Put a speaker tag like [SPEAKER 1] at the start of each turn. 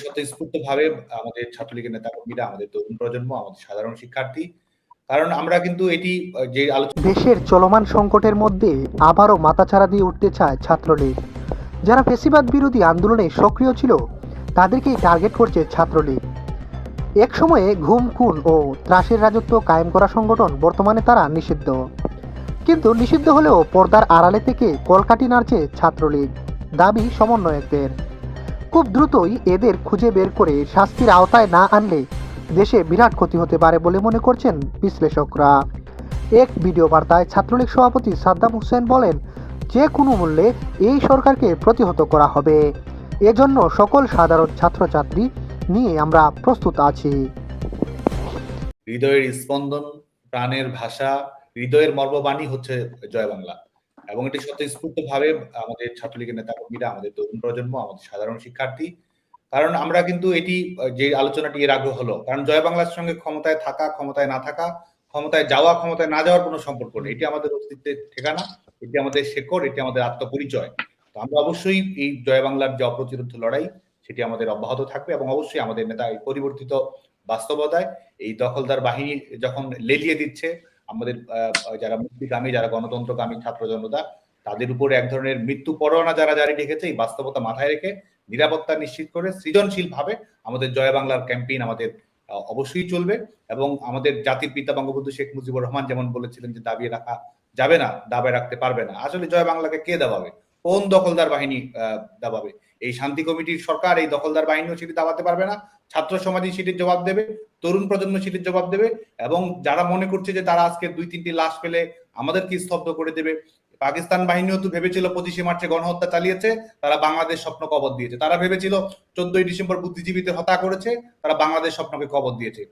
[SPEAKER 1] স্বতঃস্ফূর্তভাবে আমাদের ছাত্রলীগের নেতাকর্মীরা, আমাদের তরুণ প্রজন্ম, আমাদের সাধারণ শিক্ষার্থী, কারণ আমরা কিন্তু এটি যে আলোচনা
[SPEAKER 2] দেশের চলমান সংকটের মধ্যে আবারও মাথাচাড়া দিয়ে উঠতে চায় ছাত্রলীগ। যারা ফ্যাসিবাদ বিরোধী আন্দোলনে সক্রিয় ছিল তাদেরকেই টার্গেট করছে ছাত্রলীগ। এক সময়ে ঘুম, খুন ও ত্রাসের রাজত্ব কায়েম করা সংগঠন, বর্তমানে তারা নিষিদ্ধ। কিন্তু নিষিদ্ধ হলেও পর্দার আড়ালে থেকে কলকাঠি নাড়ছে ছাত্রলীগ। দাবি সমন্বয়কদের, খুব দ্রুতই এদের খুঁজে বের করে শাস্তির আওতায় না আনলে দেশে বিরাট ক্ষতি হতে পারে বলে মনে করছেন বিশ্লেষকরা। এক ভিডিও বার্তায় ছাত্রলীগ সভাপতি সাদ্দাম হোসেন বলেন, যে কোনো মূল্যে এই সরকারকে প্রতিহত করা হবে। এজন্য সকল সাধারণ ছাত্রছাত্রী নিয়ে আমরা প্রস্তুত আছি।
[SPEAKER 1] হৃদয়ের স্পন্দন, প্রাণের ভাষা, হৃদয়ের মর্মবাণী হচ্ছে জয় বাংলা, এবং এটি স্বতঃস্ফূর্তভাবে আমাদের ছাত্রলীগের নেতাকর্মীরা, আমাদের তরুণ প্রজন্ম, আমাদের সাধারণ শিক্ষার্থী, কারণ আমরা কিন্তু এটি যে আলোচনাটি এর আগে হলো, কারণ জয় বাংলার সঙ্গে ক্ষমতায় থাকা, ক্ষমতায় না থাকা, ক্ষমতায় যাওয়া, ক্ষমতায় না যাওয়ার কোনো সম্পর্ক নেই। এটি আমাদের অস্তিত্বের ঠিকানা, এটি আমাদের শেকড়, এটি আমাদের আত্মপরিচয়। তো আমরা অবশ্যই এই জয় বাংলার যে অপ্রতিরোধ্য লড়াই, সেটি আমাদের অব্যাহত থাকবে, এবং অবশ্যই আমাদের নেতা এই পরিবর্তিত বাস্তবতায় এই দখলদার বাহিনী যখন লেলিয়ে দিচ্ছে আমাদের যারা মুক্তিকামী, যারা গণতন্ত্রকামী ছাত্র জনতা, তাদের উপর এক ধরনের মৃত্যু পরোয়ানা যারা জারি রেখেছে, এই বাস্তবতা মাথায় রেখে নিরাপত্তা নিশ্চিত করে সৃজনশীল ভাবে আমাদের জয় বাংলার ক্যাম্পেইন আমাদের অবশ্যই চলবে। এবং আমাদের জাতির পিতা বঙ্গবন্ধু শেখ মুজিবুর রহমান যেমন বলেছিলেন যে দাবিয়ে রাখা যাবে না, দাবায় রাখতে পারবে না। আসলে জয় বাংলাকে কে দাবাবে? কোন দখলদার বাহিনী দাবাবে? এই শান্তি কমিটির সরকার এই দখলদার বাহিনীও সেটি দাবাতে পারবে না। ছাত্র সমাজই সেটির জবাব দেবে, তরুণ প্রজন্ম সেটির জবাব দেবে, এবং যারা মনে করছে যে তারা আজকে 2-3টি লাশ পেলে আমাদেরকে স্তব্ধ করে দেবে, পাকিস্তান বাহিনীও তো ভেবেছিল 25শে মার্চে গণহত্যা চালিয়েছে, তারা বাংলাদেশ স্বপ্ন কবর দিয়েছে। তারা ভেবেছিল 14ই ডিসেম্বর বুদ্ধিজীবীদের হত্যা করেছে, তারা বাংলাদেশ স্বপ্নকে কবর দিয়েছে।